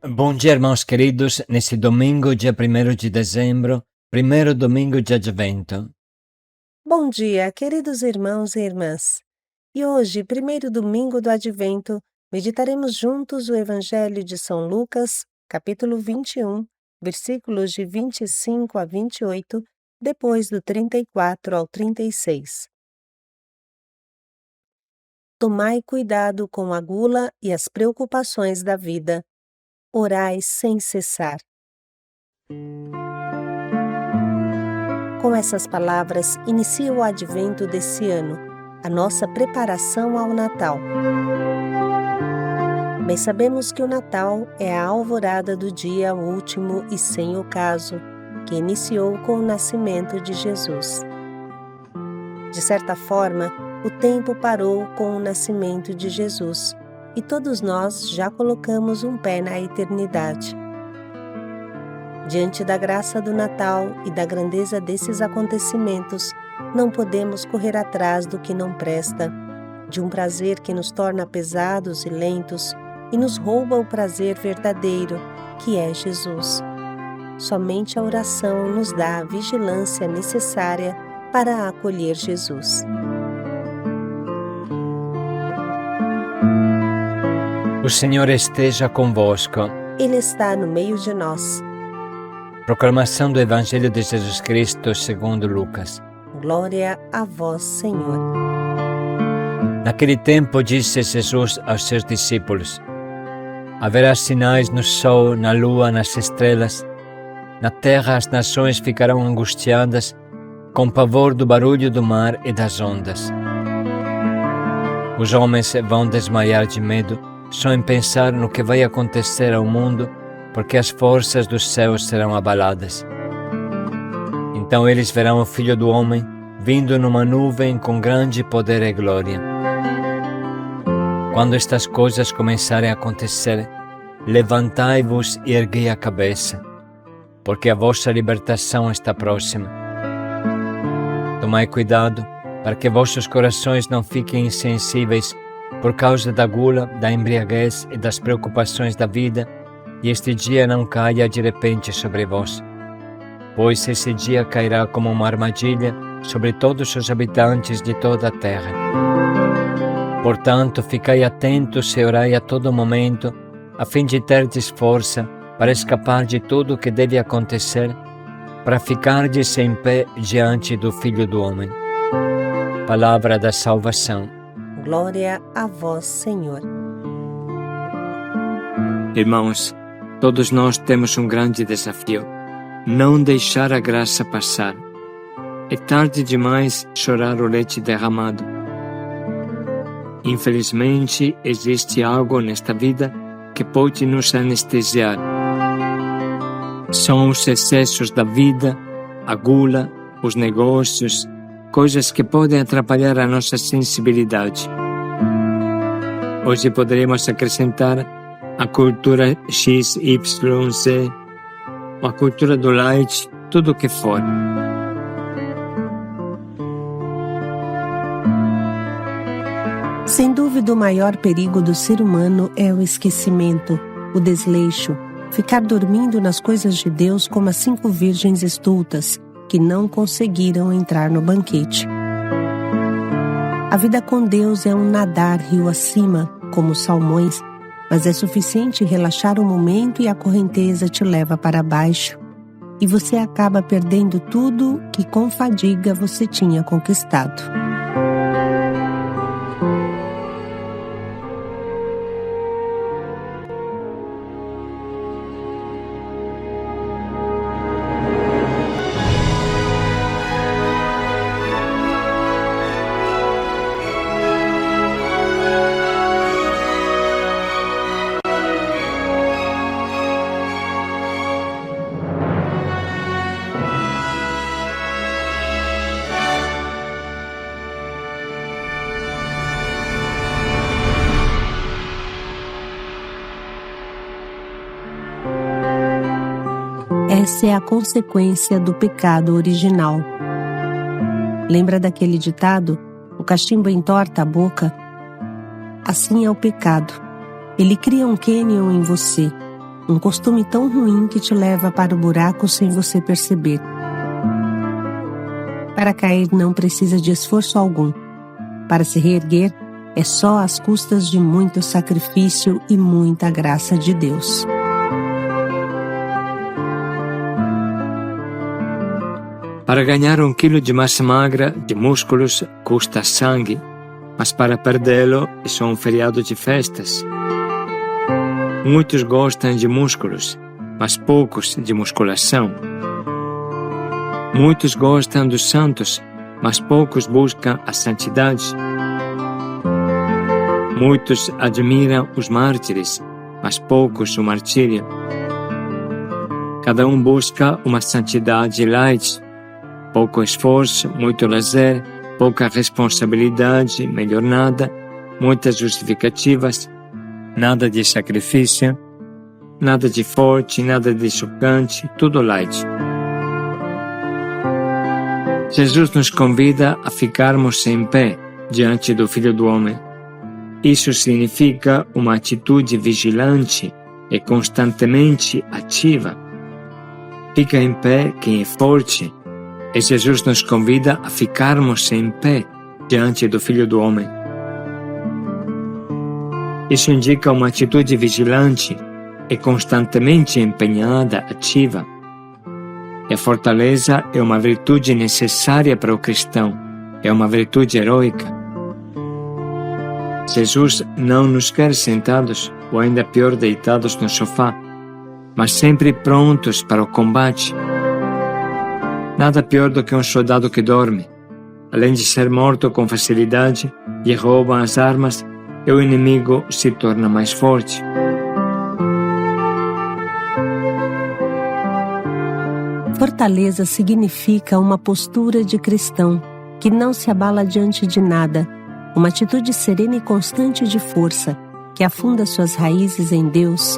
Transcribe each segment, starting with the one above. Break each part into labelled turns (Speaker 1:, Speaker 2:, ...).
Speaker 1: Bom dia, irmãos queridos, nesse domingo, dia 1º de dezembro, primeiro domingo de Advento.
Speaker 2: Bom dia, queridos irmãos e irmãs. E hoje, primeiro domingo do Advento, meditaremos juntos o Evangelho de São Lucas, capítulo 21, versículos de 25 a 28, depois do 34 ao 36. Tomai cuidado com a gula e as preocupações da vida. Orai sem cessar. Com essas palavras, inicia o Advento desse ano, a nossa preparação ao Natal. Mas sabemos que o Natal é a alvorada do dia último e sem ocaso, que iniciou com o nascimento de Jesus. De certa forma, o tempo parou com o nascimento de Jesus, e todos nós já colocamos um pé na eternidade. Diante da graça do Natal e da grandeza desses acontecimentos, não podemos correr atrás do que não presta, de um prazer que nos torna pesados e lentos e nos rouba o prazer verdadeiro, que é Jesus. Somente a oração nos dá a vigilância necessária para acolher Jesus.
Speaker 1: O Senhor esteja convosco.
Speaker 2: Ele está no meio de nós.
Speaker 1: Proclamação do Evangelho de Jesus Cristo segundo Lucas.
Speaker 2: Glória a vós, Senhor.
Speaker 1: Naquele tempo disse Jesus aos seus discípulos: haverá sinais no sol, na lua, nas estrelas. Na terra as nações ficarão angustiadas, com pavor do barulho do mar e das ondas. Os homens vão desmaiar de medo, só em pensar no que vai acontecer ao mundo, porque as forças dos céus serão abaladas. Então eles verão o Filho do Homem vindo numa nuvem com grande poder e glória. Quando estas coisas começarem a acontecer, levantai-vos e erguei a cabeça, porque a vossa libertação está próxima. Tomai cuidado para que vossos corações não fiquem insensíveis por causa da gula, da embriaguez e das preocupações da vida, e este dia não caia de repente sobre vós. Pois esse dia cairá como uma armadilha sobre todos os habitantes de toda a terra. Portanto, ficai atentos e orai a todo momento, a fim de terdes força para escapar de tudo o que deve acontecer, para ficardes em pé diante do Filho do Homem. Palavra da salvação.
Speaker 2: Glória a vós, Senhor.
Speaker 3: Irmãos, todos nós temos um grande desafio: não deixar a graça passar. É tarde demais chorar o leite derramado. Infelizmente, existe algo nesta vida que pode nos anestesiar. São os excessos da vida, a gula, os negócios, coisas que podem atrapalhar a nossa sensibilidade. Hoje poderemos acrescentar a cultura XYZ, a cultura do light, tudo o que for.
Speaker 2: Sem dúvida, o maior perigo do ser humano é o esquecimento, o desleixo, ficar dormindo nas coisas de Deus como as 5 virgens estultas, que não conseguiram entrar no banquete. A vida com Deus é um nadar rio acima, como os salmões, mas é suficiente relaxar um momento e a correnteza te leva para baixo, e você acaba perdendo tudo que com fadiga você tinha conquistado. Essa é a consequência do pecado original. Lembra daquele ditado? O cachimbo entorta a boca? Assim é o pecado. Ele cria um cânion em você, um costume tão ruim que te leva para o buraco sem você perceber. Para cair não precisa de esforço algum. Para se reerguer, é só às custas de muito sacrifício e muita graça de Deus.
Speaker 3: Para ganhar 1 quilo de massa magra, de músculos, custa sangue, mas para perdê-lo é só um feriado de festas. Muitos gostam de músculos, mas poucos de musculação. Muitos gostam dos santos, mas poucos buscam a santidade. Muitos admiram os mártires, mas poucos o martírio. Cada um busca uma santidade light. Pouco esforço, muito lazer, pouca responsabilidade, melhor nada, muitas justificativas, nada de sacrifício, nada de forte, nada de chocante, tudo light. Jesus nos convida a ficarmos em pé diante do Filho do Homem. Isso significa uma atitude vigilante e constantemente ativa. Fica em pé quem é forte. E Jesus nos convida a ficarmos em pé diante do Filho do Homem. Isso indica uma atitude vigilante e constantemente empenhada, ativa. E a fortaleza é uma virtude necessária para o cristão, é uma virtude heroica. Jesus não nos quer sentados, ou ainda pior, deitados no sofá, mas sempre prontos para o combate. Nada pior do que um soldado que dorme. Além de ser morto com facilidade, lhe roubam as armas e o inimigo se torna mais forte.
Speaker 2: Fortaleza significa uma postura de cristão que não se abala diante de nada, uma atitude serena e constante de força que afunda suas raízes em Deus.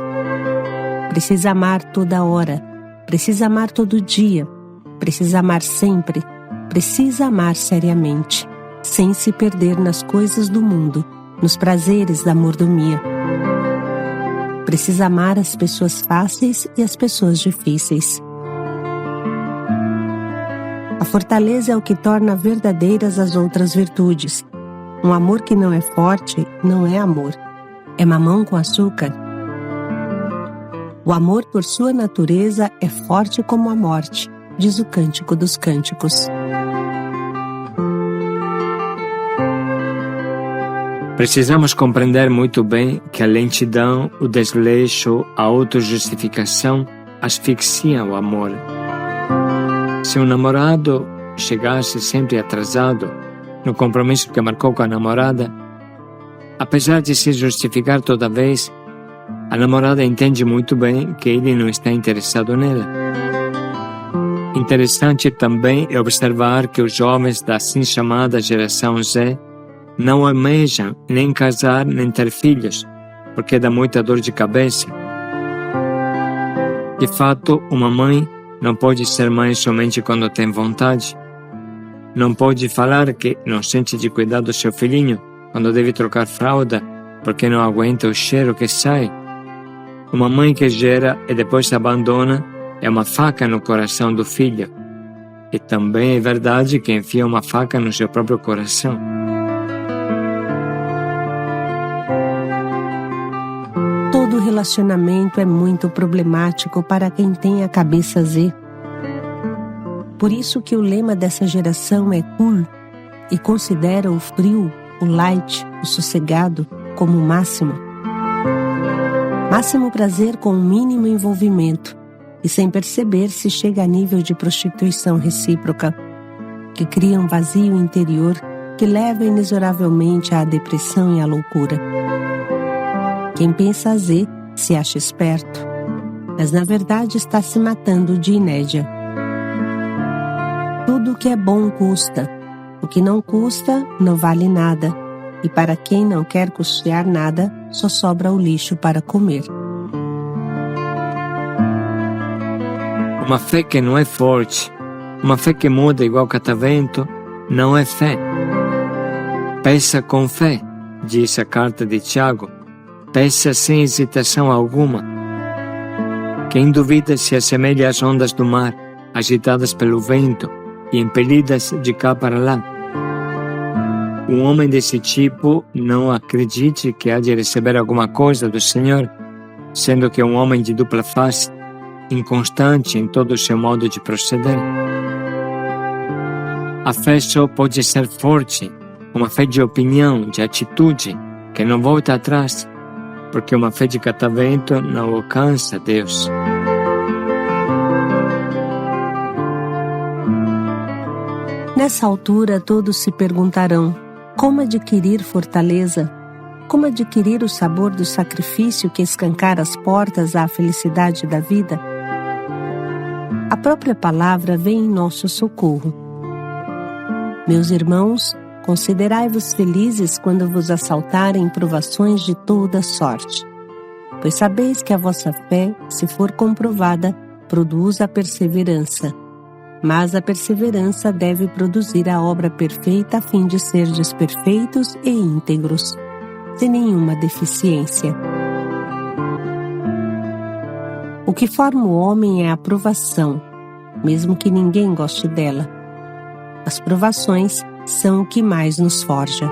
Speaker 2: Precisa amar toda hora, precisa amar todo dia, precisa amar sempre, precisa amar seriamente, sem se perder nas coisas do mundo, nos prazeres da mordomia. Precisa amar as pessoas fáceis e as pessoas difíceis. A fortaleza é o que torna verdadeiras as outras virtudes. Um amor que não é forte não é amor, é mamão com açúcar. O amor, por sua natureza, é forte como a morte, diz o Cântico dos Cânticos.
Speaker 3: Precisamos compreender muito bem que a lentidão, o desleixo, a autojustificação asfixiam o amor. Se um namorado chegasse sempre atrasado no compromisso que marcou com a namorada, apesar de se justificar toda vez, a namorada entende muito bem que ele não está interessado nela. Interessante também é observar que os jovens da assim chamada geração Z não almejam nem casar nem ter filhos, porque dá muita dor de cabeça. De fato, uma mãe não pode ser mãe somente quando tem vontade. Não pode falar que não sente de cuidar do seu filhinho quando deve trocar fralda porque não aguenta o cheiro que sai. Uma mãe que gera e depois abandona é uma faca no coração do filho. E também é verdade que enfia uma faca no seu próprio coração.
Speaker 2: Todo relacionamento é muito problemático para quem tem a cabeça Z. Por isso que o lema dessa geração é cool e considera o frio, o light, o sossegado como o máximo. Máximo prazer com o mínimo envolvimento e sem perceber se chega a nível de prostituição recíproca, que cria um vazio interior que leva inexoravelmente à depressão e à loucura. Quem pensa a Z se acha esperto, mas na verdade está se matando de inédia. Tudo o que é bom custa, o que não custa não vale nada, e para quem não quer custear nada, só sobra o lixo para comer.
Speaker 3: Uma fé que não é forte, uma fé que muda igual catavento, não é fé. Peça com fé, diz a carta de Tiago. Peça sem hesitação alguma. Quem duvida se assemelha às ondas do mar, agitadas pelo vento e impelidas de cá para lá. Um homem desse tipo não acredite que há de receber alguma coisa do Senhor, sendo que é um homem de dupla face, inconstante em todo o seu modo de proceder. A fé só pode ser forte, uma fé de opinião, de atitude, que não volta atrás, porque uma fé de catavento não alcança Deus.
Speaker 2: Nessa altura, todos se perguntarão: como adquirir fortaleza? Como adquirir o sabor do sacrifício que escancara as portas à felicidade da vida? A própria palavra vem em nosso socorro. Meus irmãos, considerai-vos felizes quando vos assaltarem provações de toda sorte, pois sabeis que a vossa fé, se for comprovada, produz a perseverança. Mas a perseverança deve produzir a obra perfeita a fim de serdes perfeitos e íntegros, sem nenhuma deficiência. O que forma o homem é a provação, mesmo que ninguém goste dela. As provações são o que mais nos forja.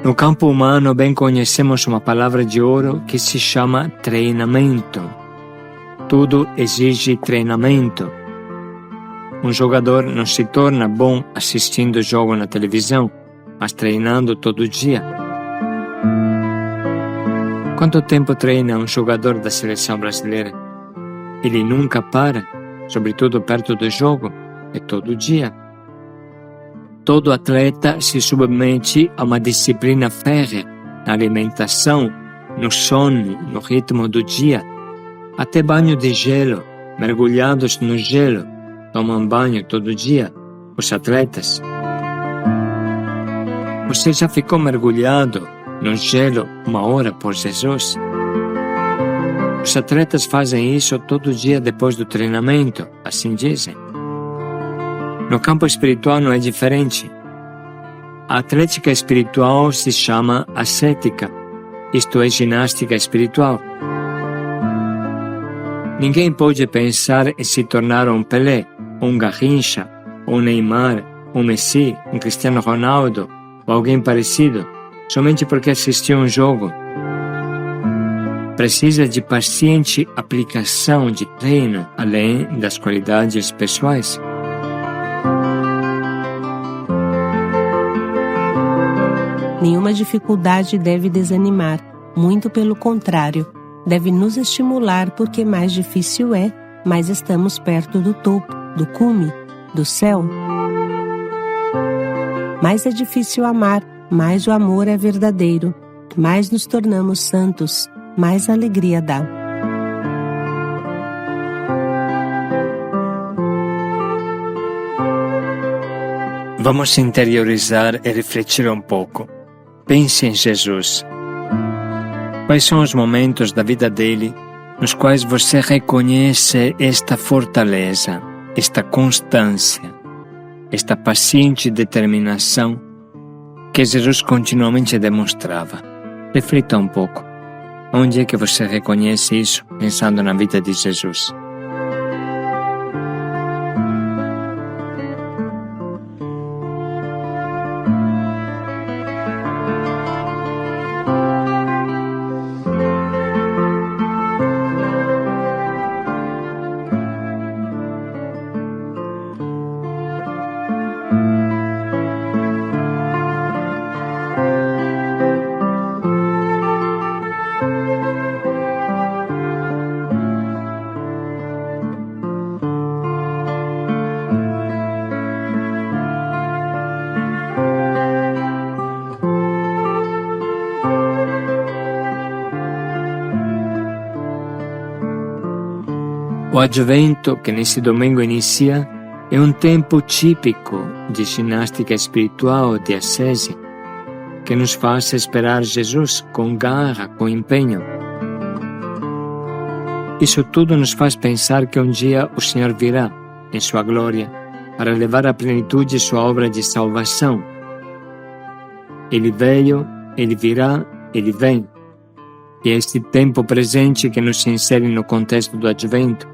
Speaker 3: No campo humano, bem conhecemos uma palavra de ouro que se chama treinamento. Tudo exige treinamento. Um jogador não se torna bom assistindo o jogo na televisão, mas treinando todo dia. Quanto tempo treina um jogador da seleção brasileira? Ele nunca para, sobretudo perto do jogo, é todo dia. Todo atleta se submete a uma disciplina férrea na alimentação, no sono, no ritmo do dia. Até banho de gelo, mergulhados no gelo, tomam banho todo dia, os atletas. Você já ficou mergulhado no gelo 1 hora por Jesus? Os atletas fazem isso todo dia depois do treinamento, assim dizem. No campo espiritual não é diferente. A atlética espiritual se chama ascética, isto é, ginástica espiritual. Ninguém pode pensar em se tornar um Pelé, um Garrincha, um Neymar, um Messi, um Cristiano Ronaldo ou alguém parecido, somente porque assistiu um jogo. Precisa de paciente aplicação de treino, além das qualidades pessoais.
Speaker 2: Nenhuma dificuldade deve desanimar, muito pelo contrário, deve nos estimular, porque mais difícil é, mais estamos perto do topo, do cume, do céu. Mais é difícil amar, mais o amor é verdadeiro, mais nos tornamos santos, mais alegria dá.
Speaker 3: Vamos interiorizar e refletir um pouco. Pense em Jesus. Quais são os momentos da vida dele nos quais você reconhece esta fortaleza, esta constância, esta paciente determinação que Jesus continuamente demonstrava? Reflita um pouco. Onde é que você reconhece isso pensando na vida de Jesus? O advento, que nesse domingo inicia, é um tempo típico de ginástica espiritual, de ascese, que nos faz esperar Jesus com garra, com empenho. Isso tudo nos faz pensar que um dia o Senhor virá, em sua glória, para levar à plenitude sua obra de salvação. Ele veio, ele virá, ele vem. e este tempo presente que nos insere no contexto do Advento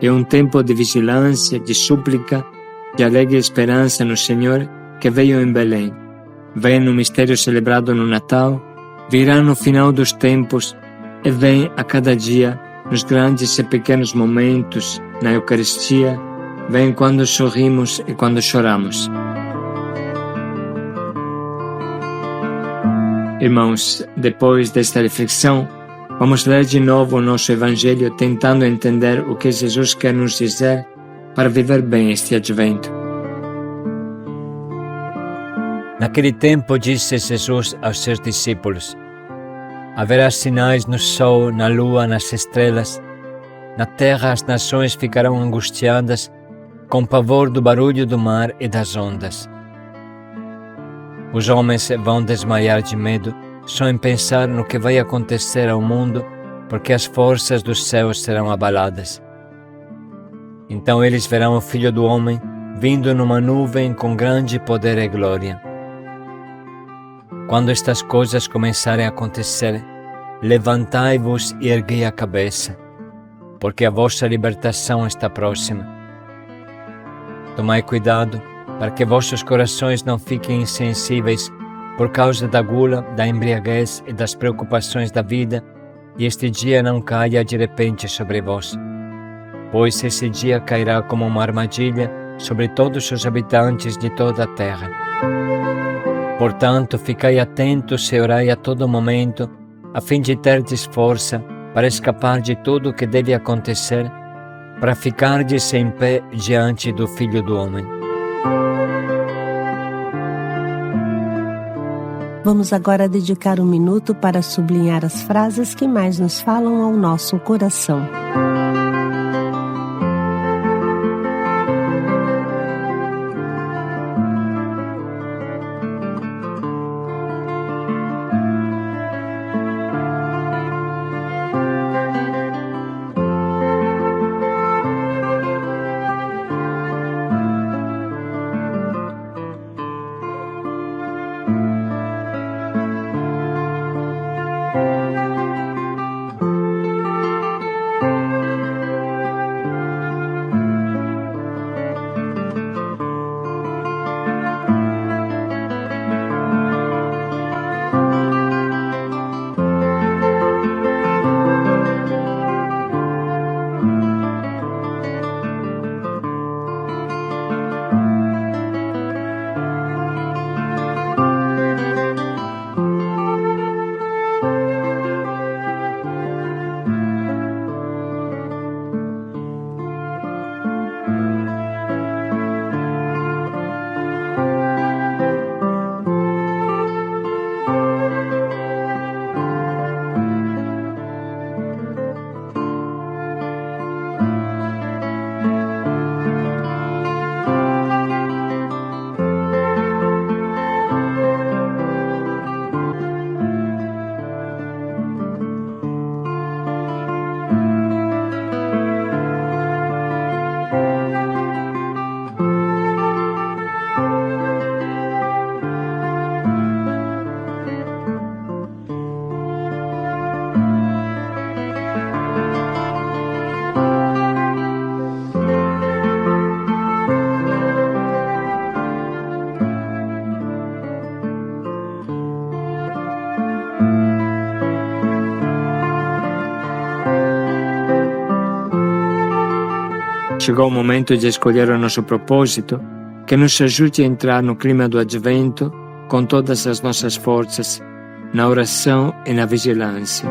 Speaker 3: é um tempo de vigilância, de súplica, de alegre esperança no Senhor que veio em Belém, vem no mistério celebrado no Natal, virá no final dos tempos e vem a cada dia nos grandes e pequenos momentos, na Eucaristia, vem quando sorrimos e quando choramos. Irmãos, depois desta reflexão, vamos ler de novo o nosso Evangelho tentando entender o que Jesus quer nos dizer para viver bem este Advento.
Speaker 1: Naquele tempo disse Jesus aos seus discípulos: haverá sinais no sol, na lua, nas estrelas. Na terra as nações ficarão angustiadas com pavor do barulho do mar e das ondas. Os homens vão desmaiar de medo só em pensar no que vai acontecer ao mundo, porque as forças dos céus serão abaladas. Então eles verão o Filho do Homem vindo numa nuvem com grande poder e glória. Quando estas coisas começarem a acontecer, levantai-vos e erguei a cabeça, porque a vossa libertação está próxima. Tomai cuidado para que vossos corações não fiquem insensíveis por causa da gula, da embriaguez e das preocupações da vida, e este dia não caia de repente sobre vós, pois esse dia cairá como uma armadilha sobre todos os habitantes de toda a terra. Portanto, ficai atentos e orai a todo momento, a fim de terdes força para escapar de tudo o que deve acontecer, para ficardes em pé diante do Filho do Homem.
Speaker 2: Vamos agora dedicar um minuto para sublinhar as frases que mais nos falam ao nosso coração.
Speaker 3: Chegou o momento de escolher o nosso propósito, que nos ajude a entrar no clima do Advento com todas as nossas forças, na oração e na vigilância.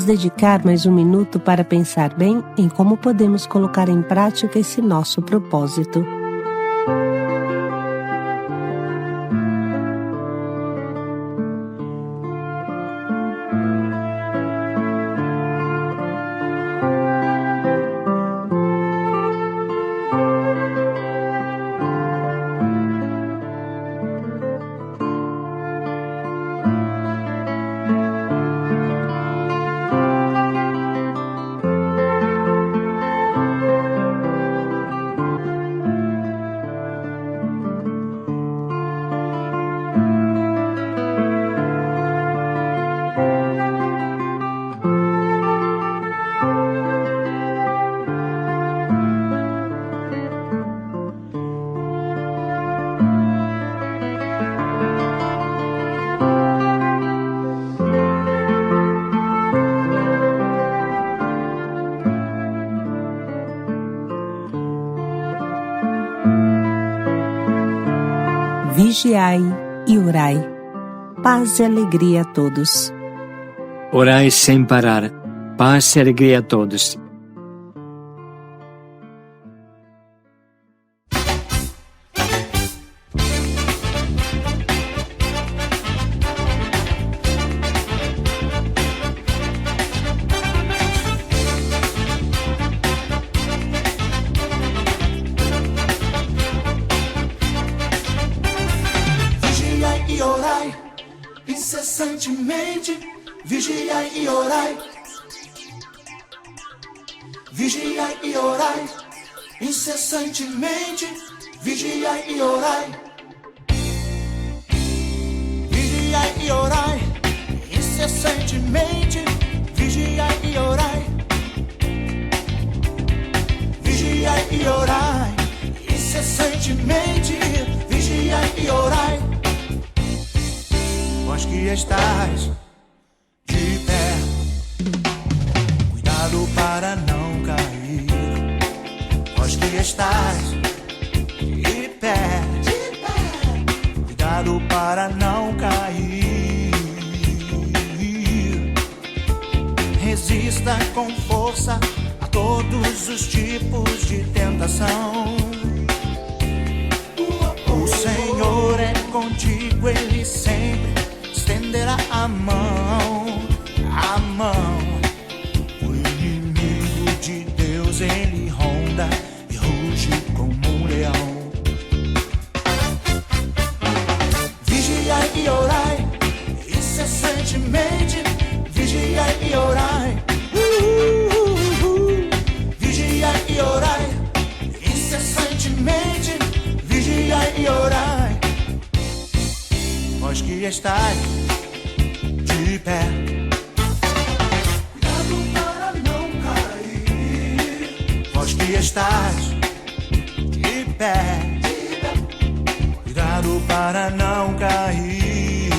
Speaker 2: Vamos dedicar mais um minuto para pensar bem em como podemos colocar em prática esse nosso propósito. Vigiai e orai. Paz e alegria a todos.
Speaker 3: Orai sem parar. Paz e alegria a todos.
Speaker 4: Vigiai e orai, incessantemente. Vigiai e orai. Vigiai e orai, incessantemente. Vigiai e orai. Vigiai e orai, incessantemente. Vigiai e orai. Vigiai e orai, incessantemente. Vigiai e orai. Vós que estais de pé, cuidado para não cair. Vós que estais de pé, cuidado para não cair. Resista com força a todos os tipos de tentação. O Senhor é contigo, Ele sempre estenderá a mão, a mão. O inimigo de Deus, ele ronda e ruge como um leão. Vigiai e orai, incessantemente. Vigiai e orai. Vigiai e orai, incessantemente. Vigiai e orai. Vós que estáis de pé, cuidado para não cair. Vós que estáis de pé, cuidado para não cair.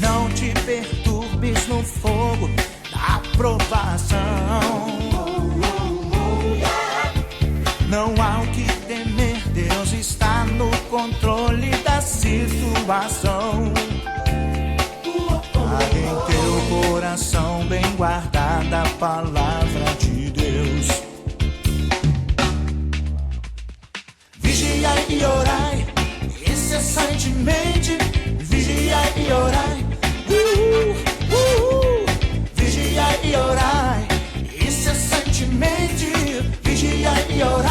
Speaker 4: Não te perturbes no fogo da provação. Não há o que temer, Deus está no controle da situação. Há em teu coração bem guardada a palavra de Deus. Vigiai e orai, incessantemente. Vigiai e orai. Vigiai e orai, incessantemente. Vigiai e orai.